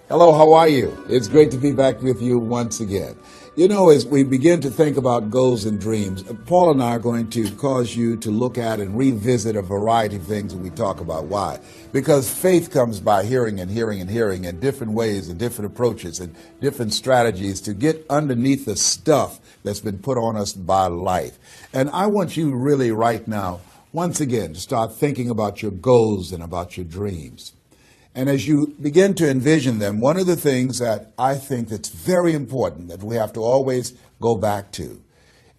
Hello, how are you? It's great to be back with you once again. You know, as we begin to think about goals and dreams, Paul and I are going to cause you to look at and revisit a variety of things that we talk about. Why? Because faith comes by hearing and hearing and hearing in different ways and different approaches and different strategies to get underneath the stuff that's been put on us by life. And I want you really right now, once again, to start thinking about your goals and about your dreams. And as you begin to envision them, one of the things that I think that's very important that we have to always go back to,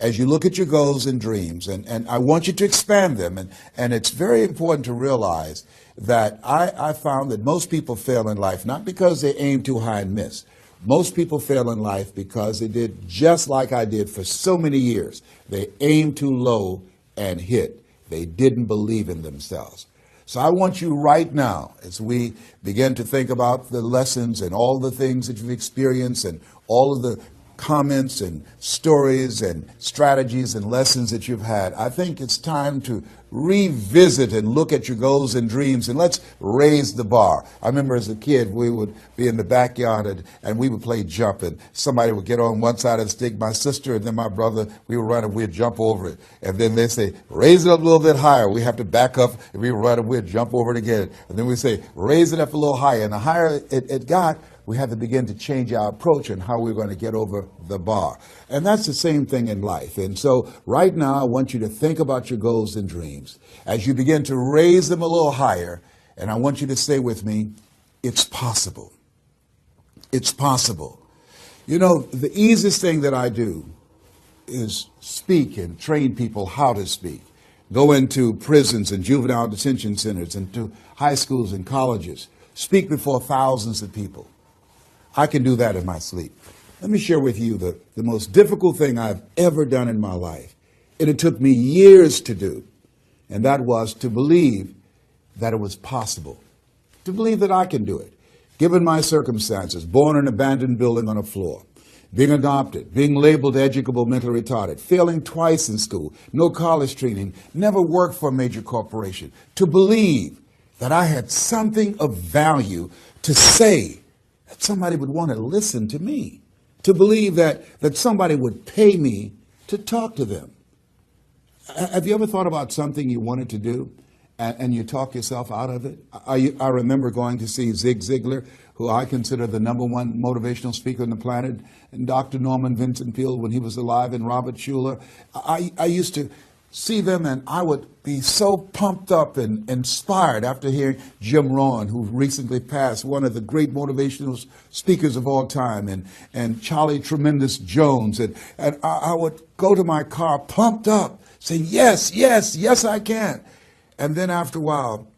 as you look at your goals and dreams, and I want you to expand them, and it's very important to realize that I found that most people fail in life, not because they aim too high and miss. Most people fail in life because they did just like I did for so many years. They aimed too low and hit. They didn't believe in themselves. So I want you right now, as we begin to think about the lessons and all the things that you've experienced and all of the comments and stories and strategies and lessons that you've had, I think it's time to revisit and look at your goals and dreams, and let's raise the bar. I remember as a kid, we would be in the backyard and we would play jump, and somebody would get on one side of the stick, my sister and then my brother, we would run and we'd jump over it. And then they say, raise it up a little bit higher. We have to back up and we would run and we'd jump over it again. And then we say, raise it up a little higher. And the higher it got, we had to begin to change our approach and how we're going to get over the bar. And that's the same thing in life. And so right now, I want you to think about your goals and dreams. As you begin to raise them a little higher, and I want you to say with me, it's possible. It's possible. You know, the easiest thing that I do is speak and train people how to speak. Go into prisons and juvenile detention centers and to high schools and colleges. Speak before thousands of people. I can do that in my sleep. Let me share with you the most difficult thing I've ever done in my life. And it took me years to do. And that was to believe that it was possible. To believe that I can do it. Given my circumstances, born in an abandoned building on a floor, being adopted, being labeled educable mentally retarded, failing twice in school, no college training, never worked for a major corporation. To believe that I had something of value to say, that somebody would want to listen to me, to believe that somebody would pay me to talk to them. Have you ever thought about something you wanted to do and you talk yourself out of it? I remember going to see Zig Ziglar, who I consider the #1 motivational speaker on the planet, and Dr. Norman Vincent Peale when he was alive, and Robert Schuller. I used to see them, and I would be so pumped up and inspired after hearing Jim Rohn, who recently passed, one of the great motivational speakers of all time, and Charlie Tremendous Jones. And I would go to my car pumped up, saying, yes, yes, yes, I can. And then after a while,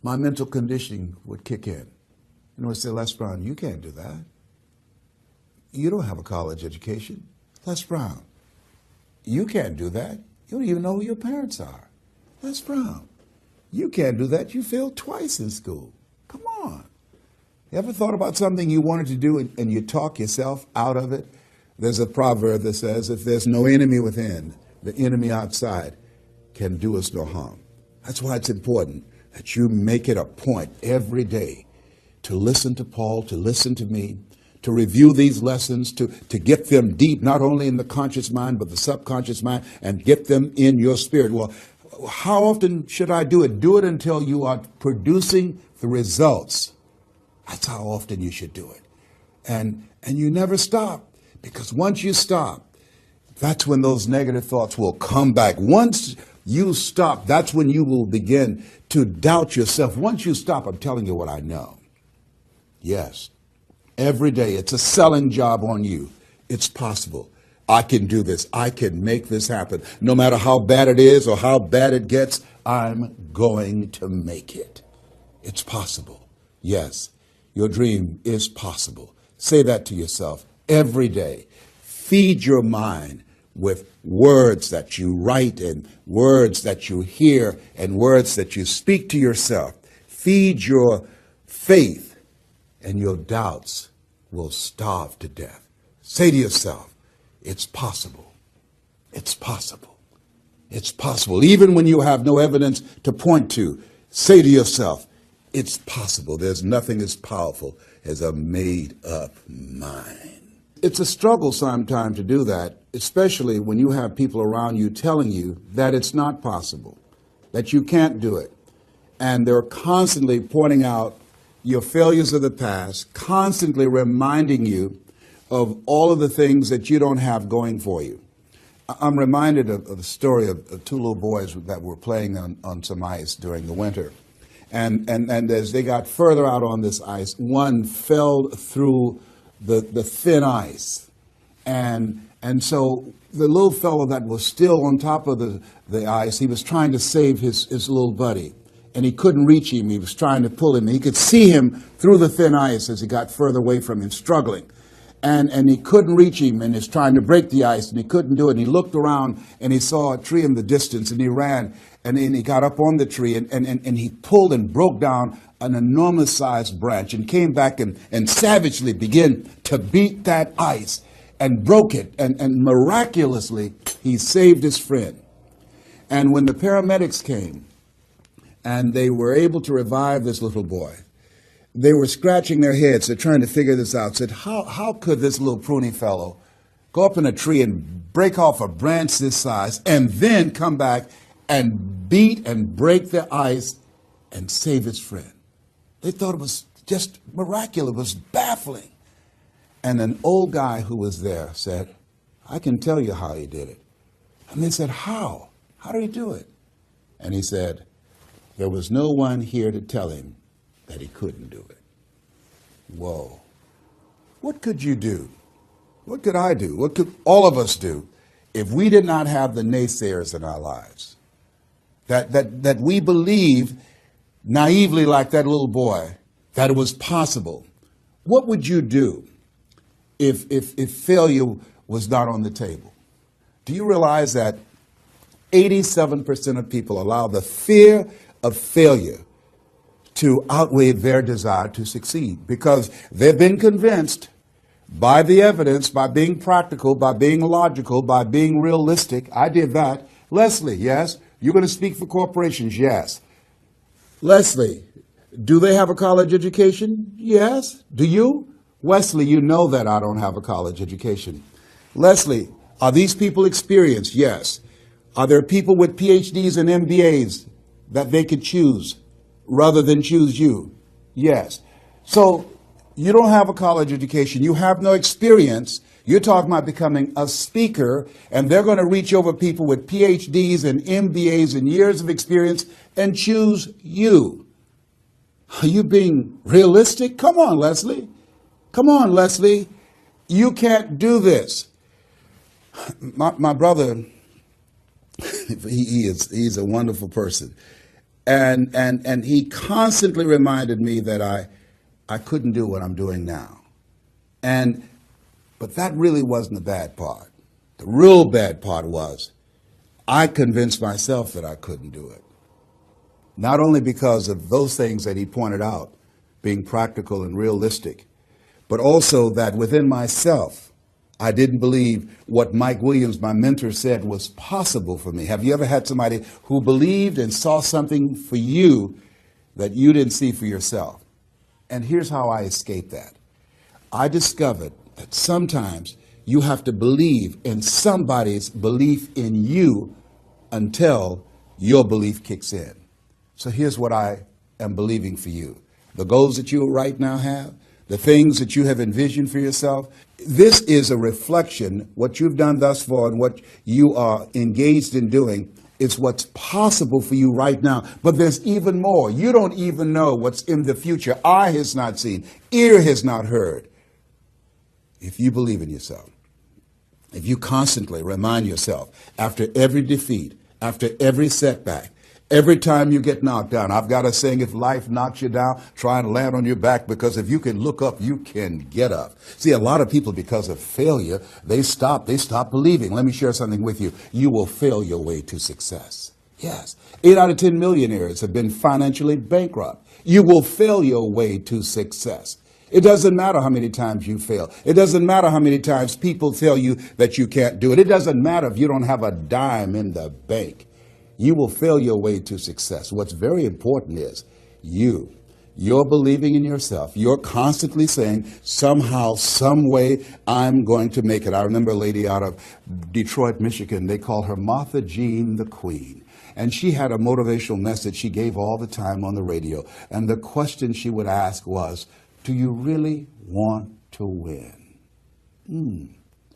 my mental conditioning would kick in. And I would say, Les Brown, you can't do that. You don't have a college education. Les Brown, you can't do that. You don't even know who your parents are. Les Brown, you can't do that. You failed twice in school. Come on. You ever thought about something you wanted to do and you talk yourself out of it? There's a proverb that says, if there's no enemy within, the enemy outside can do us no harm. That's why it's important that you make it a point every day to listen to Paul, to listen to me, to review these lessons, to get them deep, not only in the conscious mind, but the subconscious mind, and get them in your spirit. Well, how often should I do it? Do it until you are producing the results. That's how often you should do it. And you never stop, because once you stop, that's when those negative thoughts will come back. Once you stop, that's when you will begin to doubt yourself. Once you stop, I'm telling you what I know. Yes. Every day, it's a selling job on you. It's possible. I can do this. I can make this happen. No matter how bad it is or how bad it gets, I'm going to make it. It's possible. Yes, your dream is possible. Say that to yourself every day. Feed your mind with words that you write and words that you hear and words that you speak to yourself. Feed your faith, and your doubts will starve to death. Say to yourself, it's possible. It's possible. It's possible. Even when you have no evidence to point to, say to yourself, It's possible. There's nothing as powerful as a made-up mind. It's a struggle sometimes to do that, especially when you have people around you telling you that it's not possible, that you can't do it. And they're constantly pointing out your failures of the past, constantly reminding you of all of the things that you don't have going for you. I'm reminded of the story of two little boys that were playing on some ice during the winter. And as they got further out on this ice, one fell through the thin ice. And so the little fellow that was still on top of the ice, he was trying to save his little buddy. And he couldn't reach him. He was trying to pull him. He could see him through the thin ice as he got further away from him, struggling. And he couldn't reach him, and he's trying to break the ice, and he couldn't do it. And he looked around, and he saw a tree in the distance, and he ran, and he got up on the tree, and he pulled and broke down an enormous-sized branch, and came back and savagely began to beat that ice, and broke it, and miraculously, he saved his friend. And when the paramedics came, and they were able to revive this little boy, they were scratching their heads. They're trying to figure this out. Said, how could this little pruny fellow go up in a tree and break off a branch this size and then come back and beat and break the ice and save his friend? They thought it was just miraculous. It was baffling. And an old guy who was there said, I can tell you how he did it. And they said, how? How did he do it? And he said, there was no one here to tell him that he couldn't do it. Whoa. What could you do? What could I do? What could all of us do if we did not have the naysayers in our lives? That we believe naively, like that little boy, that it was possible. What would you do if failure was not on the table? Do you realize that 87% of people allow the fear of failure to outweigh their desire to succeed, because they've been convinced by the evidence, by being practical, by being logical, by being realistic. I did that. Leslie, yes? You're going to speak for corporations? Yes. Leslie, do they have a college education? Yes. Do you? Wesley, you know that I don't have a college education. Leslie, are these people experienced? Yes. Are there people with PhDs and MBAs that they could choose rather than choose you? Yes. So you don't have a college education. You have no experience. You're talking about becoming a speaker, and they're going to reach over people with PhDs and MBAs and years of experience and choose you. Are you being realistic? Come on, Leslie. Come on, Leslie. You can't do this. My brother, he's a wonderful person. And he constantly reminded me that I couldn't do what I'm doing now. But that really wasn't the bad part. The real bad part was I convinced myself that I couldn't do it. Not only because of those things that he pointed out, being practical and realistic, but also that within myself, I didn't believe what Mike Williams, my mentor, said was possible for me. Have you ever had somebody who believed and saw something for you that you didn't see for yourself? And here's how I escaped that. I discovered that sometimes you have to believe in somebody's belief in you until your belief kicks in. So here's what I am believing for you. The goals that you right now have, the things that you have envisioned for yourself, this is a reflection. What you've done thus far and what you are engaged in doing is what's possible for you right now. But there's even more. You don't even know what's in the future. Eye has not seen, ear has not heard. If you believe in yourself, if you constantly remind yourself after every defeat, after every setback, every time you get knocked down, I've got a saying, if life knocks you down, try and land on your back, because if you can look up, you can get up. See, a lot of people, because of failure, they stop believing. Let me share something with you. You will fail your way to success. Yes. 8 out of 10 millionaires have been financially bankrupt. You will fail your way to success. It doesn't matter how many times you fail. It doesn't matter how many times people tell you that you can't do it. It doesn't matter if you don't have a dime in the bank. You will fail your way to success. What's very important is you You're believing in yourself. You're constantly saying, somehow, some way, I'm going to make it. I remember a lady out of Detroit, Michigan. They call her Martha Jean the Queen. And she had a motivational message she gave all the time on the radio. And the question she would ask was, do you really want to win?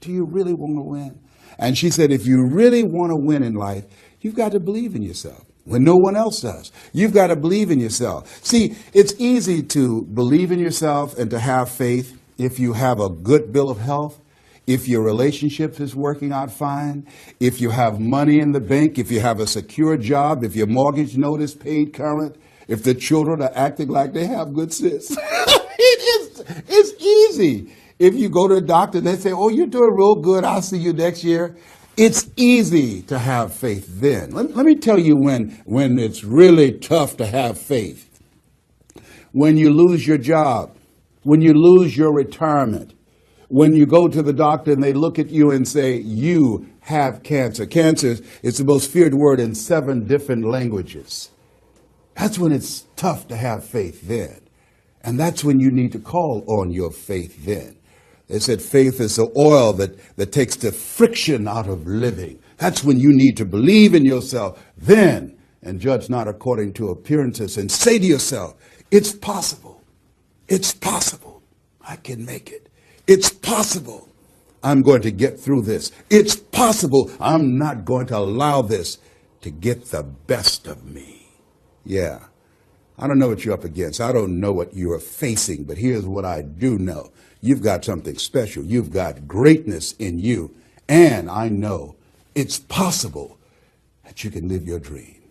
Do you really want to win? And she said, if you really want to win in life, you've got to believe in yourself when no one else does. You've got to believe in yourself. See, it's easy to believe in yourself and to have faith if you have a good bill of health, if your relationship is working out fine, if you have money in the bank, if you have a secure job, if your mortgage note is paid current, if the children are acting like they have good sense. It's easy. If you go to a doctor and they say, oh, you're doing real good, I'll see you next year. It's easy to have faith then. Let me tell you when it's really tough to have faith. When you lose your job, when you lose your retirement, when you go to the doctor and they look at you and say, you have cancer. Cancer is the most feared word in 7 different languages. That's when it's tough to have faith then. And that's when you need to call on your faith then. They said faith is the oil that takes the friction out of living. That's when you need to believe in yourself then and judge not according to appearances and say to yourself, it's possible. It's possible. I can make it. It's possible. I'm going to get through this. It's possible. I'm not going to allow this to get the best of me. Yeah. I don't know what you're up against. I don't know what you are facing, but here's what I do know. You've got something special. You've got greatness in you. And I know it's possible that you can live your dream.